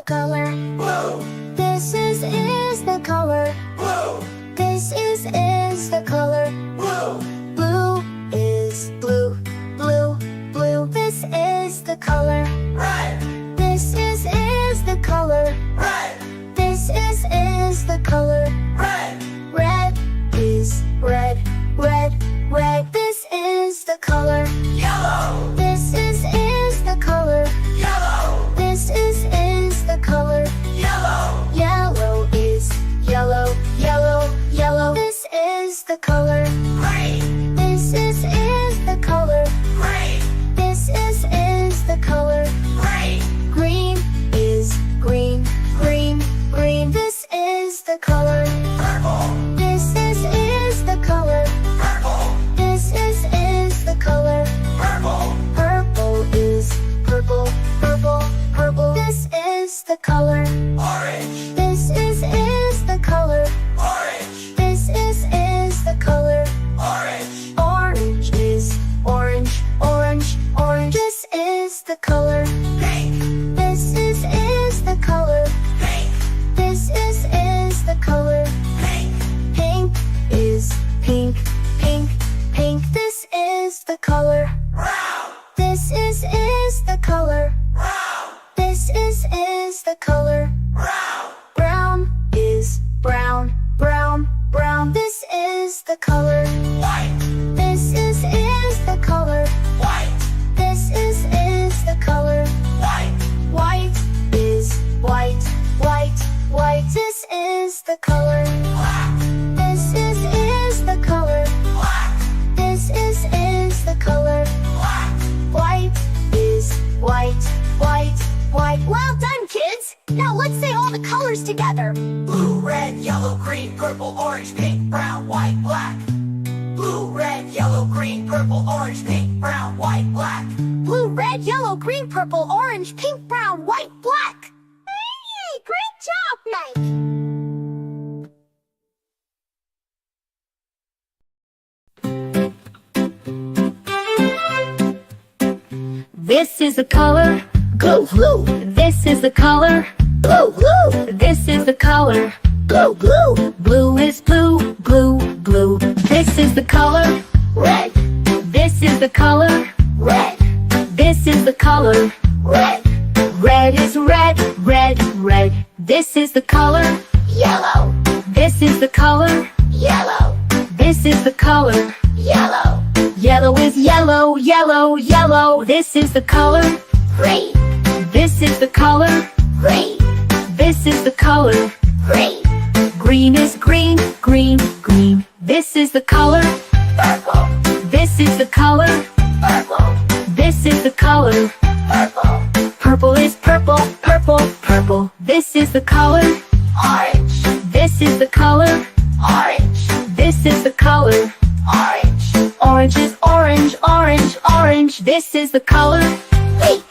the color blue. This is the color blue. This is the color blue. Blue is blue, blue, blue. This is the color red. This is the color red. This is the color red. Red is red, red, red. This is the color yellow. This is the color yellow. This is the color yellow. Yellow is yellow, yellow, yellow. This is the color green. This is the color green. This is the color green. Green is green, green, green. This is the color purple. This is the color purple. This is the color purple. Purple is purple, purple, purple. This is the color orange. This is the color orange. This is the color orange. Orange is orange, orange, orange. This is the color pink. This is the color pink. This is the color pink. Pink is pink, pink, pink. This is the color brown. This is the color brown. This is the color brown. Brown is brown, brown, brown. This is the color white. This is the color white. This is the color white. White is white, white, white. This is the color black. This is the color black. This is the color black. White is white, white, white. Well done, kids! Now let's say all the colors together. Blue, red, yellow, green, purple, orange, pink, brown, white, black. Blue, red, yellow, green, purple, orange, pink, brown, white, black. Blue, red, yellow, green, purple, orange, pink, brown, white, black. Hey, great job, Mike! This is the color blue, blue. This is the color blue, blue. This is the color blue, blue. Blue is blue, blue, blue. This is the color red. This is the color red. This is the color red. Red is red, red, red. This is the color yellow. This is the color yellow. This is the color yellow. Yellow is yellow, yellow, yellow. This is the color green. This is the color green. This is the color green. Green is green, green, green. This is the color purple. This is the color purple. This is the color purple. Purple is purple, purple, purple. This is the color orange. This is the color orange. This is the color orange. Orange is orange, orange, orange. This is the color pink.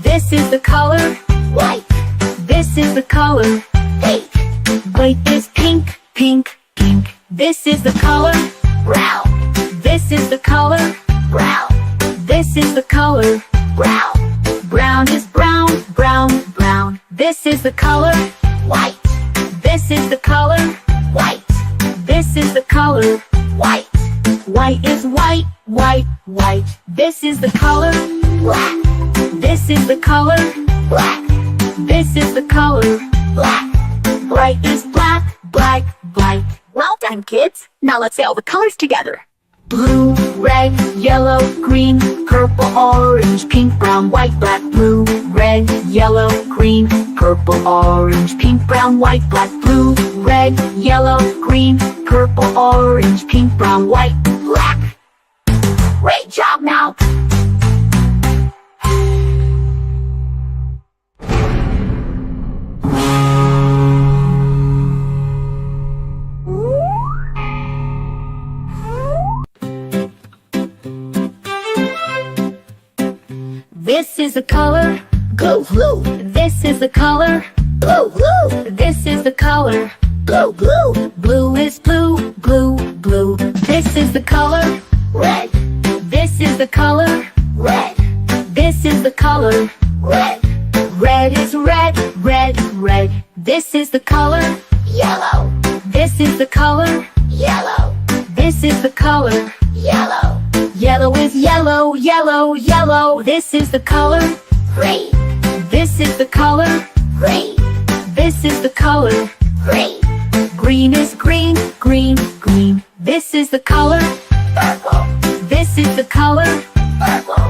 This is the color white. This is the color pink. White is pink, pink, pink. This is the color brown. This is the color brown. This is the color brown. Brown is brown, brown, brown. This is the color white. This is the color white. This is the color white. White is white, white, white. This is the color black. This is the color black. This is the color black. Bright is black, black, black. Well done, kids. Now let's say all the colors together. Blue, red, yellow, green, purple, orange, pink, brown, white, black. Blue, red, yellow, green, purple, orange, pink, brown, white, black. Blue, red, yellow, green, purple, orange, pink, brown, white, black. Great job, now! This is the color blue, blue. This is the color blue, blue. This is the color blue, blue. Blue is blue, blue, blue. This is the color red. This is the color red. This is the color red. Red is red, red, This is the color yellow. This is the color yellow. This is the color yellow. Yellow is yellow, yellow, yellow. This is the color green. This is the color green. This is the color green. Green is green, green, green. This is the color purple. This is the color purple.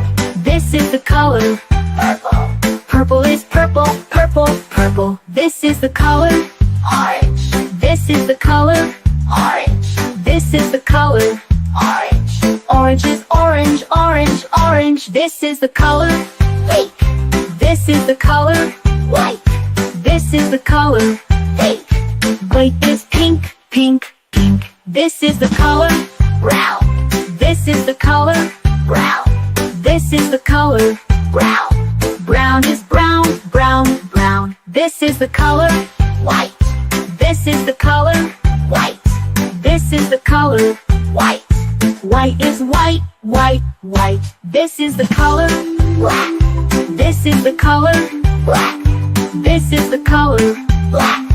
This is the color purple. Purple is purple, purple, purple. This is the color orange. This is the color orange. This is the color orange. Orange is orange, orange, orange. This is the color pink. This is the color white. This is the color pink. White is pink, pink, pink. This is the color brown. This is the color brown. This is the color brown. Brown is brown, brown, brown. This is the color white. This is the color white. This is the color white. White is white, white, white. This is the color black. This is the color black. This is the color black.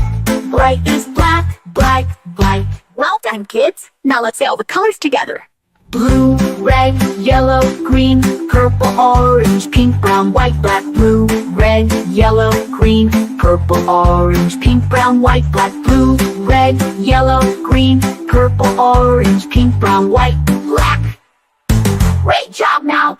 Bright is black, black, black. Well done, kids. Now let's say all the colors together. Blue, red, yellow, green, purple, orange, pink, brown, white, black. Blue, red, yellow, green, purple, orange, pink, brown, white, black. Blue, red, yellow, green, purple, orange, pink, brown, white, black. Great job now!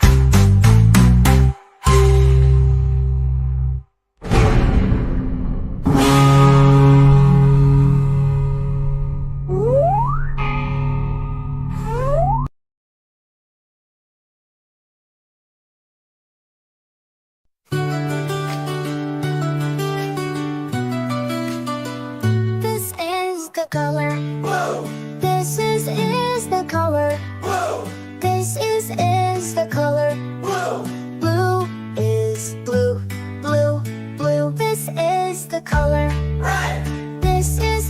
The color blue. This is the color blue. This is the color blue. Blue is blue, blue, blue. This is the color red. This is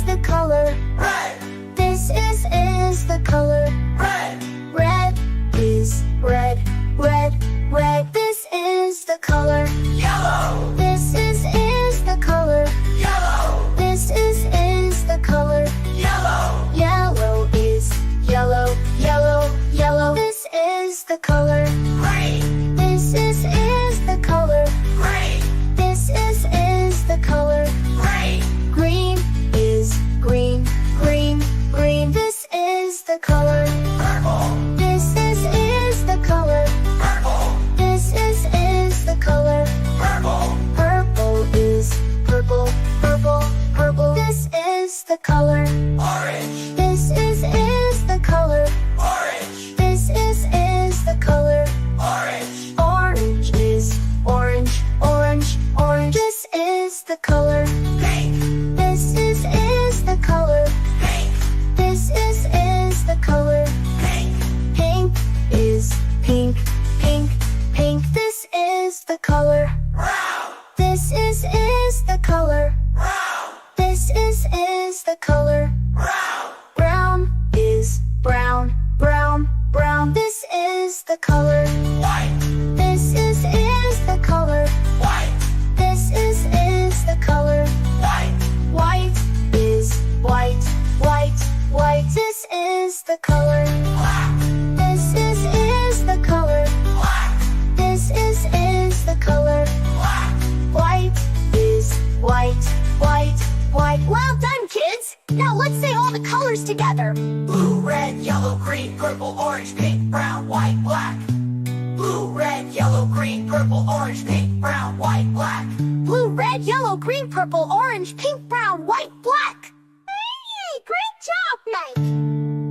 the color red. This is the color red. Red is red, red, red. This is the color yellow. This is the color yellow. This is the color yellow. Yellow is yellow, yellow, yellow. This is the color green. This is the color green. This is the color green. Green is green, green, green. This is the color purple. This is the color purple. This is the color purple. Purple is purple, purple, purple. This is the color orange. This is the color orange. This is the color orange. Orange is orange, orange, orange. This is the color pink. This is the color pink. This is the color pink. Pink is pink, pink, pink. This is the color brown. This is the color brown. This is the color brown. Brown is brown, brown, brown. This is the color white. This is the color white. This is the color white. White is white, white, white. This is the color black. This is the color black. This is the color black. White is white, white, white. Well done, kids! Now let's say all the colors together. Blue, red, yellow, green, purple, orange, pink, brown, white, black. Blue, red, yellow, green, purple, orange, pink, brown, white, black. Blue, red, yellow, green, purple, orange, pink, brown, white, black. Hey, great job, Mike!